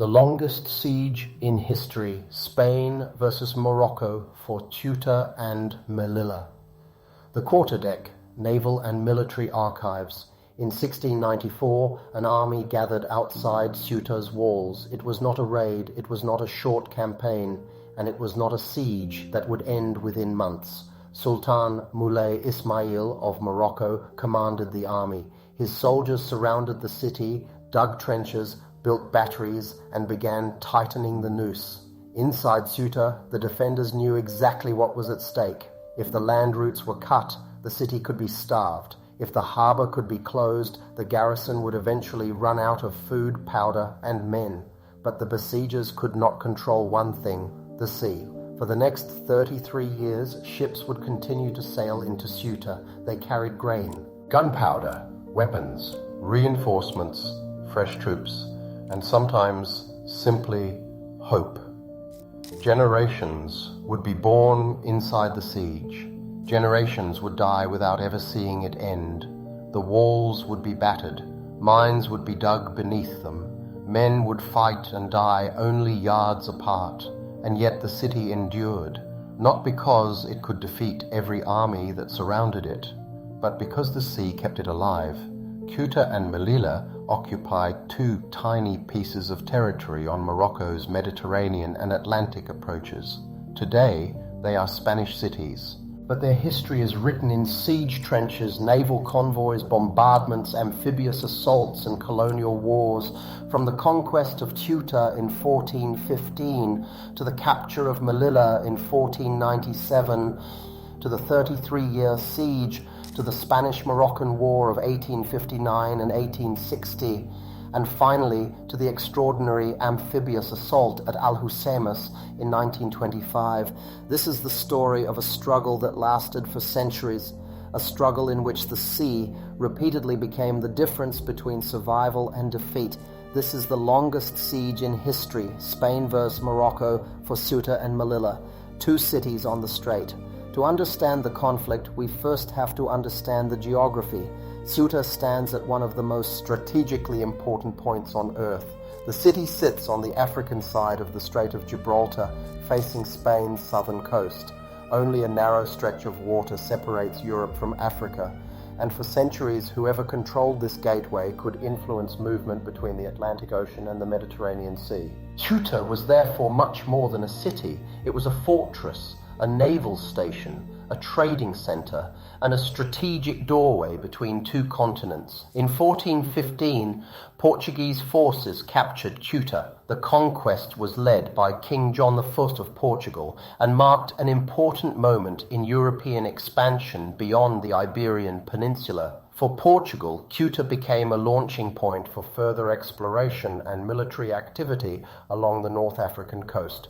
The longest siege in history, Spain versus Morocco for Ceuta and Melilla. The Quarterdeck, Naval and Military Archives. In 1694, an army gathered outside Ceuta's walls. It was not a raid, it was not a short campaign, and it was not a siege that would end within months. Sultan Moulay Ismail of Morocco commanded the army. His soldiers surrounded the city, dug trenches, built batteries, and began tightening the noose. Inside Ceuta, the defenders knew exactly what was at stake. If the land routes were cut, the city could be starved. If the harbour could be closed, the garrison would eventually run out of food, powder, and men. But the besiegers could not control one thing: the sea. For the next 33 years, ships would continue to sail into Ceuta. They carried grain, gunpowder, weapons, reinforcements, fresh troops, and sometimes simply hope. Generations would be born inside the siege. Generations would die without ever seeing it end. The walls would be battered. Mines would be dug beneath them. Men would fight and die only yards apart. And yet the city endured, not because it could defeat every army that surrounded it, but because the sea kept it alive. Ceuta and Melilla occupied two tiny pieces of territory on Morocco's Mediterranean and Atlantic approaches. Today, they are Spanish cities, but their history is written in siege trenches, naval convoys, bombardments, amphibious assaults, and colonial wars. From the conquest of Ceuta in 1415 to the capture of Melilla in 1497 to the 33-year siege, to the Spanish-Moroccan War of 1859 and 1860, and finally to the extraordinary amphibious assault at Alhucemas in 1925. This is the story of a struggle that lasted for centuries, a struggle in which the sea repeatedly became the difference between survival and defeat. This is the longest siege in history, Spain versus Morocco for Ceuta and Melilla, two cities on the Strait. To understand the conflict, we first have to understand the geography. Ceuta stands at one of the most strategically important points on Earth. The city sits on the African side of the Strait of Gibraltar, facing Spain's southern coast. Only a narrow stretch of water separates Europe from Africa, and for centuries whoever controlled this gateway could influence movement between the Atlantic Ocean and the Mediterranean Sea. Ceuta was therefore much more than a city. It was a fortress, a naval station, a trading centre, and a strategic doorway between two continents. In 1415, Portuguese forces captured Ceuta. The conquest was led by King John I of Portugal and marked an important moment in European expansion beyond the Iberian Peninsula. For Portugal, Ceuta became a launching point for further exploration and military activity along the North African coast.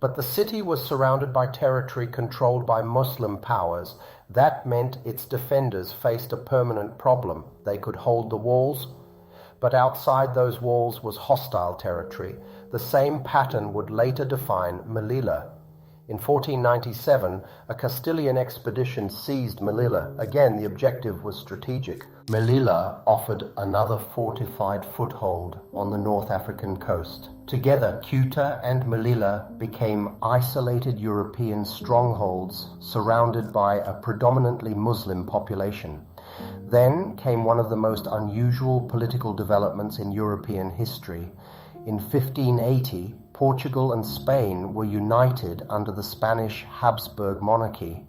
But the city was surrounded by territory controlled by Muslim powers. That meant its defenders faced a permanent problem. They could hold the walls, but outside those walls was hostile territory. The same pattern would later define Melilla. In 1497, a Castilian expedition seized Melilla. Again, the objective was strategic. Melilla offered another fortified foothold on the North African coast. Together, Ceuta and Melilla became isolated European strongholds surrounded by a predominantly Muslim population. Then came one of the most unusual political developments in European history. In 1580, Portugal and Spain were united under the Spanish Habsburg monarchy.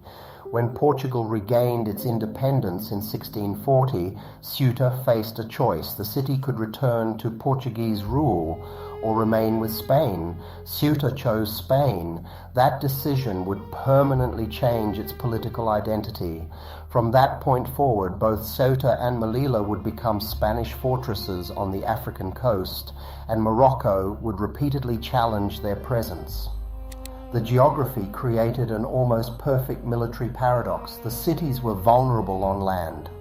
When Portugal regained its independence in 1640, Ceuta faced a choice. The city could return to Portuguese rule or remain with Spain. Ceuta chose Spain. That decision would permanently change its political identity. From that point forward, both Ceuta and Melilla would become Spanish fortresses on the African coast, and Morocco would repeatedly challenge their presence. The geography created an almost perfect military paradox. The cities were vulnerable on land,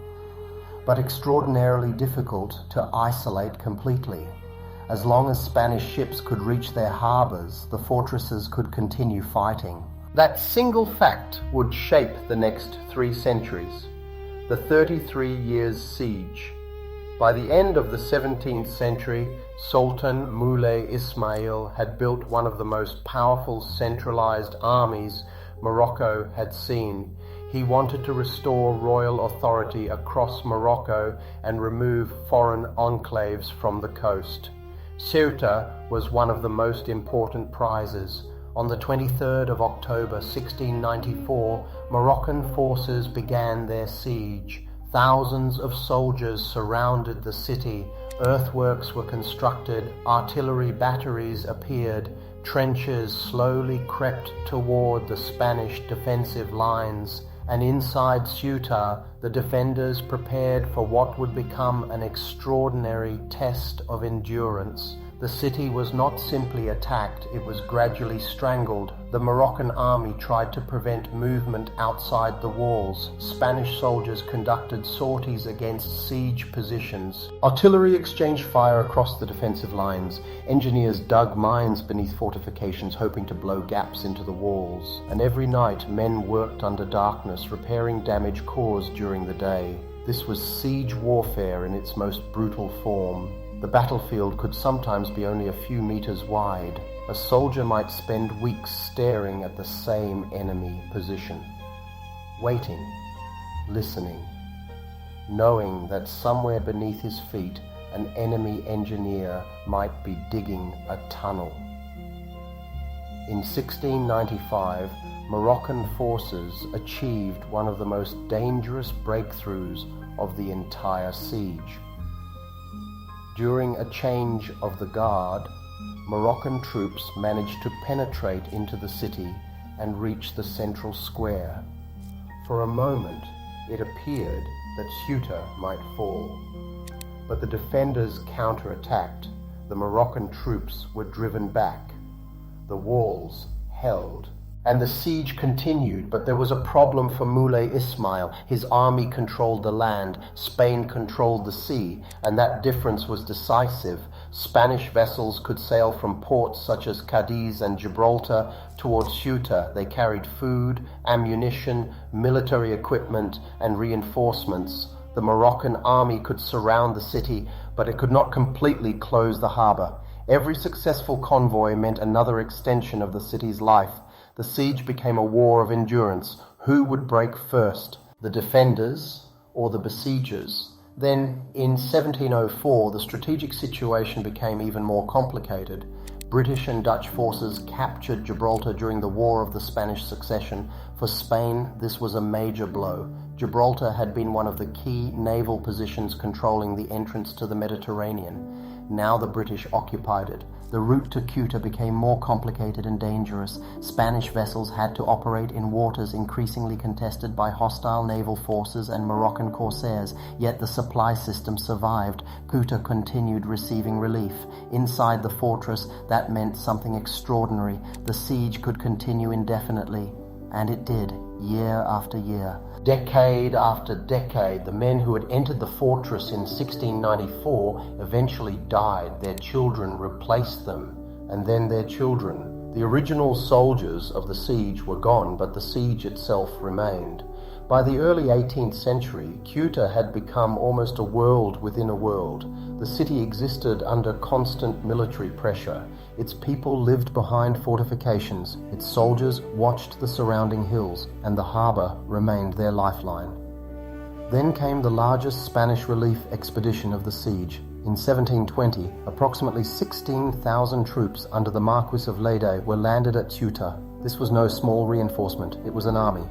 but extraordinarily difficult to isolate completely. As long as Spanish ships could reach their harbors, the fortresses could continue fighting. That single fact would shape the next 3 centuries. The 33 years siege. By the end of the 17th century, Sultan Moulay Ismail had built one of the most powerful centralized armies Morocco had seen. He wanted to restore royal authority across Morocco and remove foreign enclaves from the coast. Ceuta was one of the most important prizes. On the 23rd of October 1694, Moroccan forces began their siege. Thousands of soldiers surrounded the city, earthworks were constructed, artillery batteries appeared, trenches slowly crept toward the Spanish defensive lines, and inside Ceuta, the defenders prepared for what would become an extraordinary test of endurance. The city was not simply attacked, it was gradually strangled. The Moroccan army tried to prevent movement outside the walls. Spanish soldiers conducted sorties against siege positions. Artillery exchanged fire across the defensive lines. Engineers dug mines beneath fortifications, hoping to blow gaps into the walls. And every night, men worked under darkness, repairing damage caused during the day. This was siege warfare in its most brutal form. The battlefield could sometimes be only a few meters wide. A soldier might spend weeks staring at the same enemy position, waiting, listening, knowing that somewhere beneath his feet an enemy engineer might be digging a tunnel. In 1695, Moroccan forces achieved one of the most dangerous breakthroughs of the entire siege. During a change of the guard, Moroccan troops managed to penetrate into the city and reach the central square. For a moment, it appeared that Ceuta might fall, but the defenders counterattacked. The Moroccan troops were driven back. The walls held. And the siege continued, but there was a problem for Moulay Ismail. His army controlled the land, Spain controlled the sea, and that difference was decisive. Spanish vessels could sail from ports such as Cadiz and Gibraltar towards Ceuta. They carried food, ammunition, military equipment, and reinforcements. The Moroccan army could surround the city, but it could not completely close the harbor. Every successful convoy meant another extension of the city's life. The siege became a war of endurance. Who would break first, the defenders or the besiegers? Then, in 1704, the strategic situation became even more complicated. British and Dutch forces captured Gibraltar during the War of the Spanish Succession. For Spain, this was a major blow. Gibraltar had been one of the key naval positions controlling the entrance to the Mediterranean. Now the British occupied it. The route to Ceuta became more complicated and dangerous. Spanish vessels had to operate in waters increasingly contested by hostile naval forces and Moroccan corsairs, yet the supply system survived. Ceuta continued receiving relief. Inside the fortress, that meant something extraordinary. The siege could continue indefinitely. And it did, year after year. Decade after decade, the men who had entered the fortress in 1694 eventually died. Their children replaced them, and then their children. The original soldiers of the siege were gone, but the siege itself remained. By the early 18th century, Ceuta had become almost a world within a world. The city existed under constant military pressure. Its people lived behind fortifications. Its soldiers watched the surrounding hills, and the harbor remained their lifeline. Then came the largest Spanish relief expedition of the siege. In 1720, approximately 16,000 troops under the Marquis of Lede were landed at Ceuta. This was no small reinforcement, it was an army.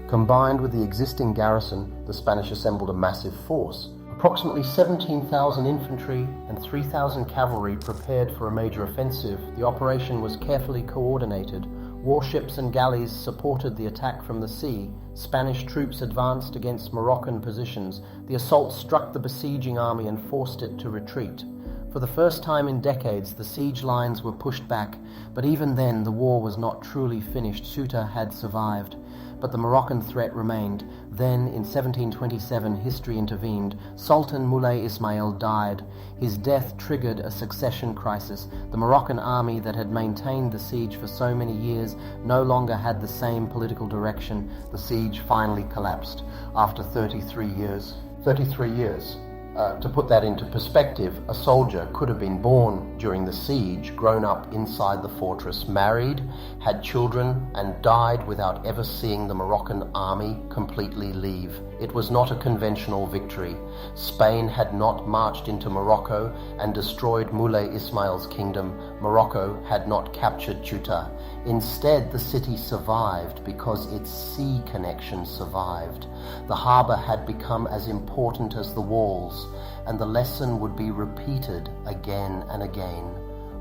Combined with the existing garrison, the Spanish assembled a massive force. Approximately 17,000 infantry and 3,000 cavalry prepared for a major offensive. The operation was carefully coordinated. Warships and galleys supported the attack from the sea. Spanish troops advanced against Moroccan positions. The assault struck the besieging army and forced it to retreat. For the first time in decades, the siege lines were pushed back, but even then the war was not truly finished. Ceuta had survived, but the Moroccan threat remained. Then, in 1727, history intervened. Sultan Moulay Ismail died. His death triggered a succession crisis. The Moroccan army that had maintained the siege for so many years no longer had the same political direction. The siege finally collapsed after 33 years. 33 years. To put that into perspective, a soldier could have been born during the siege, grown up inside the fortress, married, had children, and died without ever seeing the Moroccan army completely leave. It was not a conventional victory. Spain had not marched into Morocco and destroyed Moulay Ismail's kingdom. Morocco had not captured Ceuta. Instead, the city survived because its sea connection survived. The harbour had become as important as the walls, and the lesson would be repeated again and again.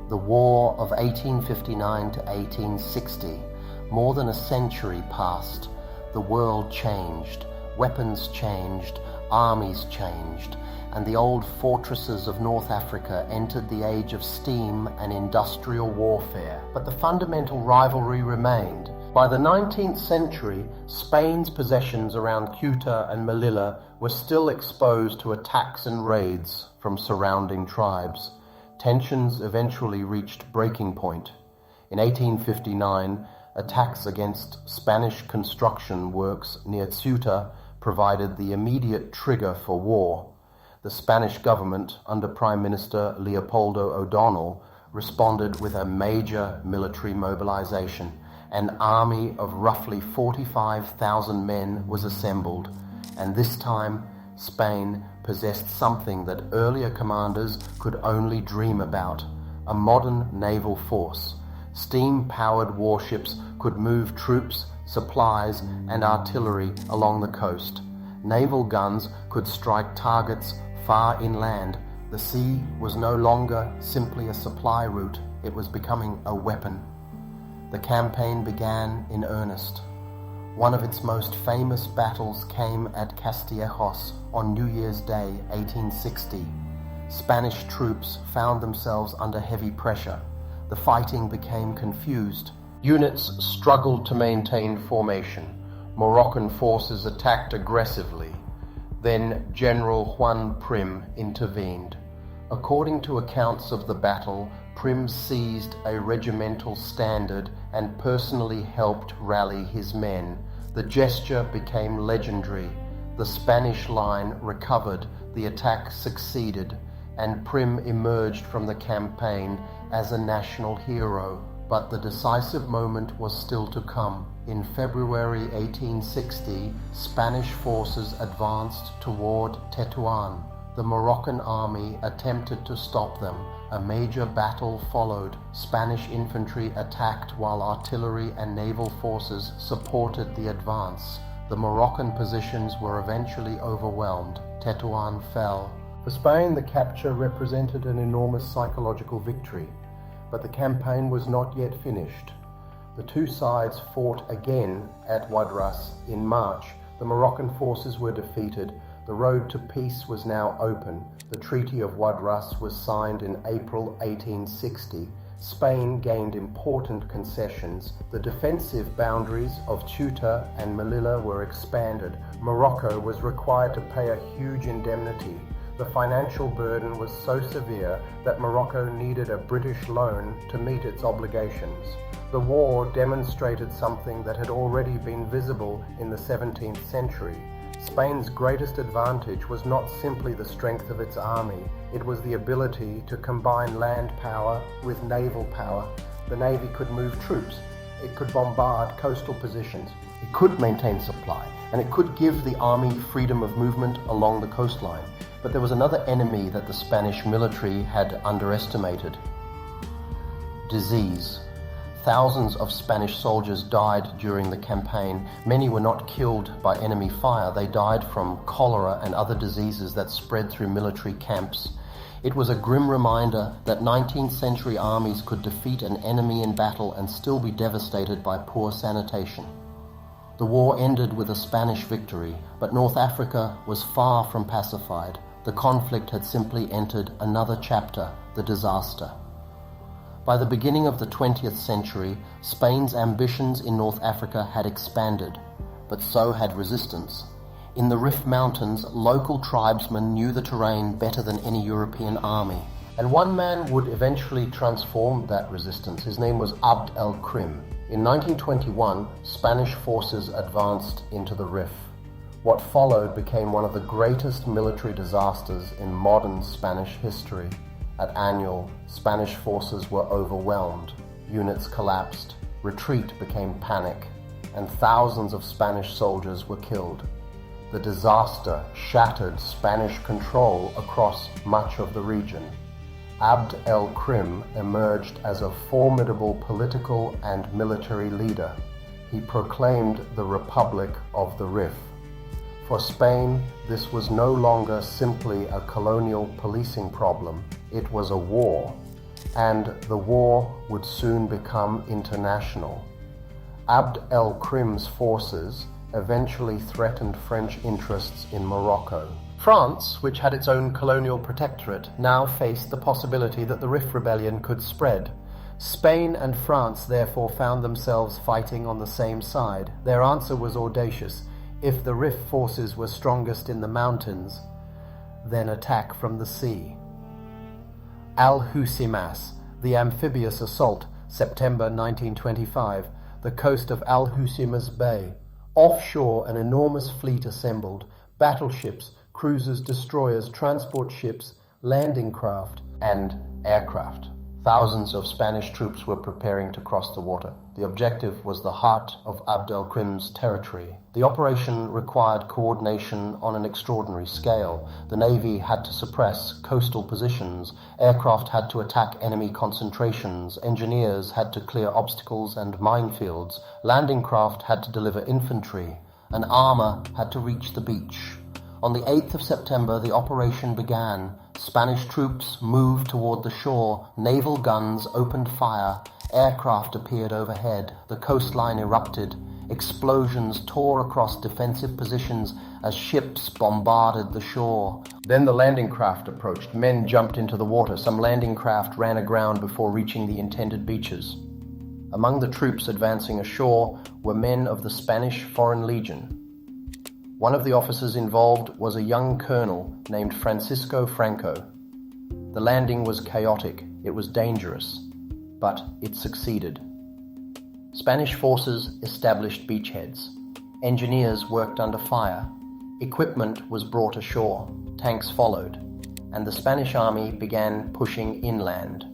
The War of 1859 to 1860. More than a century passed. The world changed. Weapons changed. Armies changed. And the old fortresses of North Africa entered the age of steam and industrial warfare. But the fundamental rivalry remained. By the 19th century, Spain's possessions around Ceuta and Melilla were still exposed to attacks and raids from surrounding tribes. Tensions eventually reached breaking point. In 1859, attacks against Spanish construction works near Ceuta provided the immediate trigger for war. The Spanish government, under Prime Minister Leopoldo O'Donnell, responded with a major military mobilization. An army of roughly 45,000 men was assembled, and this time Spain possessed something that earlier commanders could only dream about: a modern naval force. Steam-powered warships could move troops, supplies, and artillery along the coast. Naval guns could strike targets far inland. The sea was no longer simply a supply route, it was becoming a weapon. The campaign began in earnest. One of its most famous battles came at Castillejos on New Year's Day, 1860. Spanish troops found themselves under heavy pressure. The fighting became confused. Units struggled to maintain formation. Moroccan forces attacked aggressively. Then General Juan Prim intervened. According to accounts of the battle, Prim seized a regimental standard and personally helped rally his men. The gesture became legendary. The Spanish line recovered, the attack succeeded, and Prim emerged from the campaign as a national hero. But the decisive moment was still to come. In February 1860, Spanish forces advanced toward Tetuan. The Moroccan army attempted to stop them. A major battle followed. Spanish infantry attacked while artillery and naval forces supported the advance. The Moroccan positions were eventually overwhelmed. Tetuan fell. For Spain, the capture represented an enormous psychological victory. But the campaign was not yet finished. The two sides fought again at Wadras in March. The Moroccan forces were defeated. The road to peace was now open. The Treaty of Wadras was signed in April 1860. Spain gained important concessions. The defensive boundaries of Ceuta and Melilla were expanded. Morocco was required to pay a huge indemnity. The financial burden was so severe that Morocco needed a British loan to meet its obligations. The war demonstrated something that had already been visible in the 17th century. Spain's greatest advantage was not simply the strength of its army, it was the ability to combine land power with naval power. The Navy could move troops, it could bombard coastal positions, it could maintain supply, and it could give the army freedom of movement along the coastline. But there was another enemy that the Spanish military had underestimated: disease. Thousands of Spanish soldiers died during the campaign. Many were not killed by enemy fire. They died from cholera and other diseases that spread through military camps. It was a grim reminder that 19th century armies could defeat an enemy in battle and still be devastated by poor sanitation. The war ended with a Spanish victory, but North Africa was far from pacified. The conflict had simply entered another chapter, the disaster. By the beginning of the 20th century, Spain's ambitions in North Africa had expanded, but so had resistance. In the Rif Mountains, local tribesmen knew the terrain better than any European army, and one man would eventually transform that resistance. His name was Abd el-Krim. In 1921, Spanish forces advanced into the Rif. What followed became one of the greatest military disasters in modern Spanish history. At Anual, Spanish forces were overwhelmed, units collapsed, retreat became panic, and thousands of Spanish soldiers were killed. The disaster shattered Spanish control across much of the region. Abd el-Krim emerged as a formidable political and military leader. He proclaimed the Republic of the Rif. For Spain, this was no longer simply a colonial policing problem, it was a war, and the war would soon become international. Abd el-Krim's forces eventually threatened French interests in Morocco. France, which had its own colonial protectorate, now faced the possibility that the Rif rebellion could spread. Spain and France therefore found themselves fighting on the same side. Their answer was audacious. If the Rif forces were strongest in the mountains, then attack from the sea. Alhucemas, the amphibious assault, September 1925, the coast of Alhucemas Bay. Offshore, an enormous fleet assembled, battleships, cruisers, destroyers, transport ships, landing craft, and aircraft. Thousands of Spanish troops were preparing to cross the water. The objective was the heart of Abd el-Krim's territory. The operation required coordination on an extraordinary scale. The Navy had to suppress coastal positions, aircraft had to attack enemy concentrations, engineers had to clear obstacles and minefields, landing craft had to deliver infantry, and armor had to reach the beach. On the 8th of September, the operation began. Spanish troops moved toward the shore, naval guns opened fire, aircraft appeared overhead, the coastline erupted, explosions tore across defensive positions as ships bombarded the shore. Then the landing craft approached. Men jumped into the water. Some landing craft ran aground before reaching the intended beaches. Among the troops advancing ashore were men of the Spanish Foreign Legion. One of the officers involved was a young colonel named Francisco Franco. The landing was chaotic, it was dangerous, but it succeeded. Spanish forces established beachheads. Engineers worked under fire. Equipment was brought ashore. Tanks followed, and the Spanish army began pushing inland.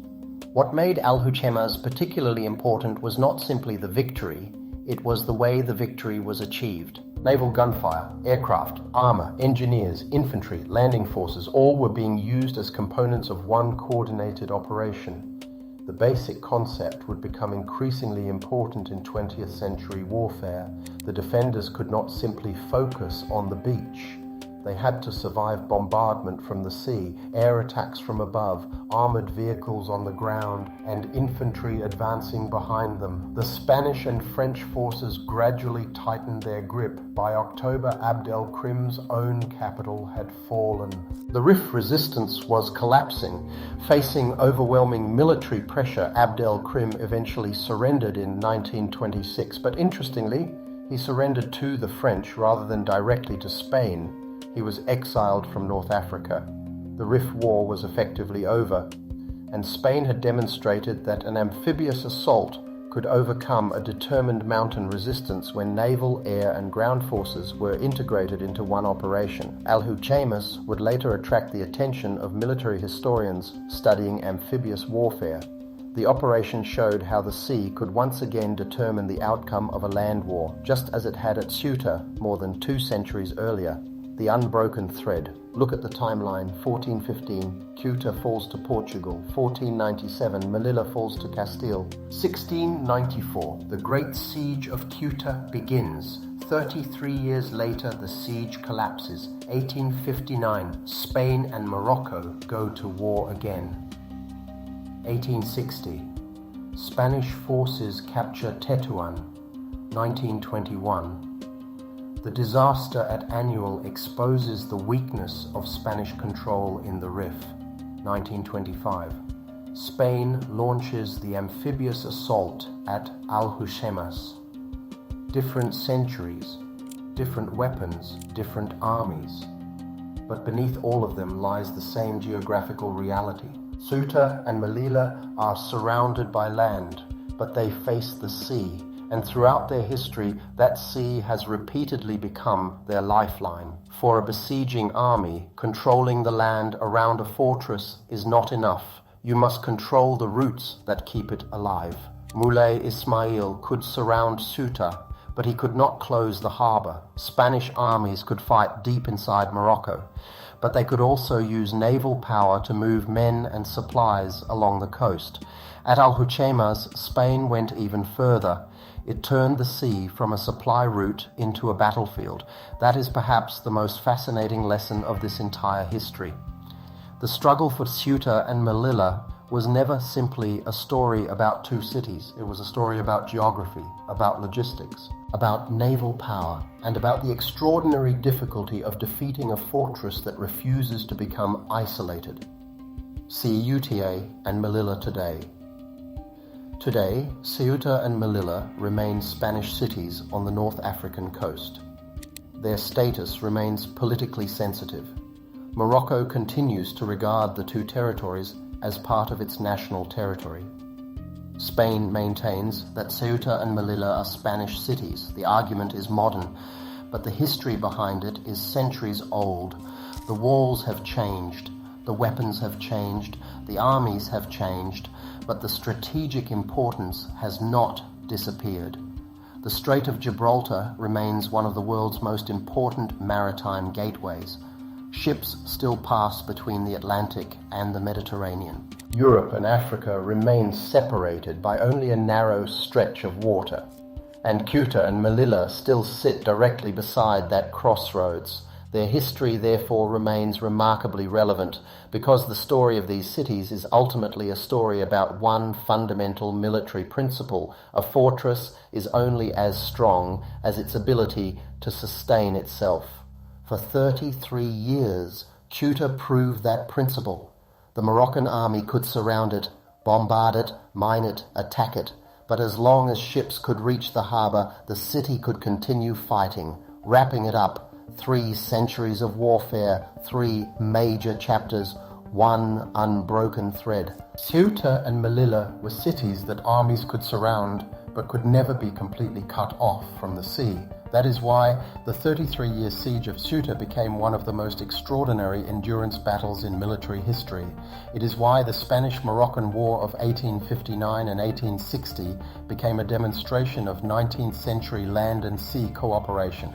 What made Alhucemas particularly important was not simply the victory, it was the way the victory was achieved. Naval gunfire, aircraft, armor, engineers, infantry, landing forces, all were being used as components of one coordinated operation. The basic concept would become increasingly important in 20th century warfare. The defenders could not simply focus on the beach. They had to survive bombardment from the sea, air attacks from above, armored vehicles on the ground, and infantry advancing behind them. The Spanish and French forces gradually tightened their grip. By October, Abd el-Krim's own capital had fallen. The Rif resistance was collapsing. Facing overwhelming military pressure, Abd el-Krim eventually surrendered in 1926, but interestingly, he surrendered to the French rather than directly to Spain. He was exiled from North Africa. The Rif War was effectively over, and Spain had demonstrated that an amphibious assault could overcome a determined mountain resistance when naval, air, and ground forces were integrated into one operation. Alhucemas would later attract the attention of military historians studying amphibious warfare. The operation showed how the sea could once again determine the outcome of a land war, just as it had at Ceuta more than 2 centuries earlier. The unbroken thread. Look at the timeline. 1415, Ceuta falls to Portugal. 1497, Melilla falls to Castile. 1694, the Great Siege of Ceuta begins. 33 years later, the siege collapses. 1859, Spain and Morocco go to war again. 1860, Spanish forces capture Tetuan. 1921, the disaster at Anual exposes the weakness of Spanish control in the Rif. 1925. Spain launches the amphibious assault at Alhucemas. Different centuries, different weapons, different armies. But beneath all of them lies the same geographical reality. Ceuta and Melilla are surrounded by land, but they face the sea. And throughout their history, that sea has repeatedly become their lifeline. For a besieging army, controlling the land around a fortress is not enough. You must control the roots that keep it alive. Muley Ismail could surround Ceuta, but he could not close the harbor. Spanish armies could fight deep inside Morocco, but they could also use naval power to move men and supplies along the coast. At Alhucemas, Spain went even further. It turned the sea from a supply route into a battlefield. That is perhaps the most fascinating lesson of this entire history. The struggle for Ceuta and Melilla was never simply a story about two cities. It was a story about geography, about logistics, about naval power, and about the extraordinary difficulty of defeating a fortress that refuses to become isolated. Ceuta and Melilla today. Today, Ceuta and Melilla remain Spanish cities on the North African coast. Their status remains politically sensitive. Morocco continues to regard the two territories as part of its national territory. Spain maintains that Ceuta and Melilla are Spanish cities. The argument is modern, but the history behind it is centuries old. The walls have changed, the weapons have changed, the armies have changed, but the strategic importance has not disappeared. The Strait of Gibraltar remains one of the world's most important maritime gateways. Ships still pass between the Atlantic and the Mediterranean. Europe and Africa remain separated by only a narrow stretch of water, and Ceuta and Melilla still sit directly beside that crossroads. Their history therefore remains remarkably relevant because the story of these cities is ultimately a story about one fundamental military principle. A fortress is only as strong as its ability to sustain itself. For 33 years, Ceuta proved that principle. The Moroccan army could surround it, bombard it, mine it, attack it, but as long as ships could reach the harbor, the city could continue fighting, wrapping it up. 3 centuries of warfare, 3 major chapters, one unbroken thread. Ceuta and Melilla were cities that armies could surround but could never be completely cut off from the sea. That is why the 33-year siege of Ceuta became one of the most extraordinary endurance battles in military history. It is why the Spanish-Moroccan War of 1859 and 1860 became a demonstration of 19th century land and sea cooperation.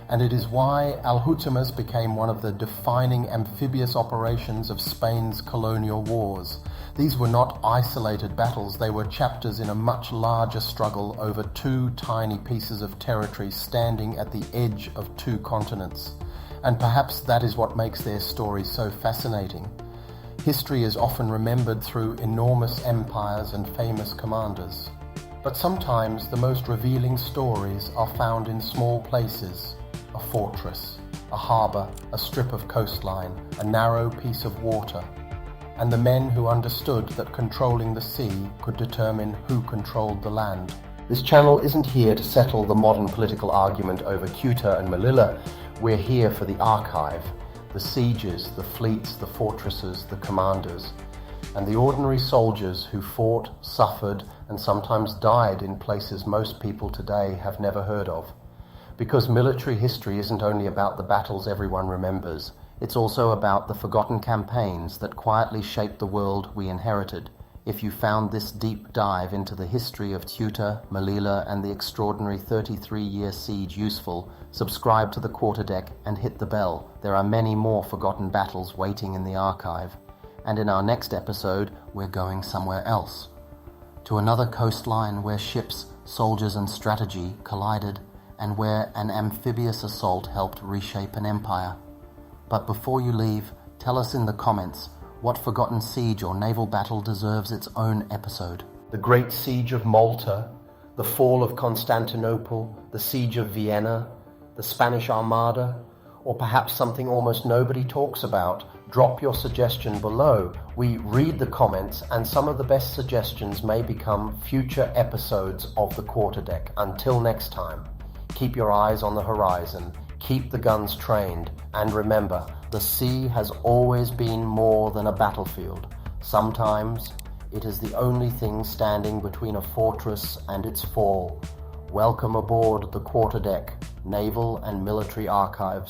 And it is why Alhucemas became one of the defining amphibious operations of Spain's colonial wars. These were not isolated battles, they were chapters in a much larger struggle over 2 tiny pieces of territory standing at the edge of 2 continents. And perhaps that is what makes their story so fascinating. History is often remembered through enormous empires and famous commanders. But sometimes the most revealing stories are found in small places. A fortress, a harbour, a strip of coastline, a narrow piece of water, and the men who understood that controlling the sea could determine who controlled the land. This channel isn't here to settle the modern political argument over Ceuta and Melilla. We're here for the archive, the sieges, the fleets, the fortresses, the commanders, and the ordinary soldiers who fought, suffered, and sometimes died in places most people today have never heard of. Because military history isn't only about the battles everyone remembers, it's also about the forgotten campaigns that quietly shaped the world we inherited. If you found this deep dive into the history of Ceuta, Melilla, and the extraordinary 33-year siege useful, subscribe to the Quarterdeck and hit the bell. There are many more forgotten battles waiting in the archive. And in our next episode, we're going somewhere else. To another coastline where ships, soldiers, and strategy collided, and where an amphibious assault helped reshape an empire. But before you leave, tell us in the comments what forgotten siege or naval battle deserves its own episode. The Great Siege of Malta, the fall of Constantinople, the Siege of Vienna, the Spanish Armada, or perhaps something almost nobody talks about. Drop your suggestion below. We read the comments, and some of the best suggestions may become future episodes of the Quarterdeck. Until next time. Keep your eyes on the horizon, keep the guns trained, and remember, the sea has always been more than a battlefield. Sometimes it is the only thing standing between a fortress and its fall. Welcome aboard the Quarterdeck, Naval and Military Archives.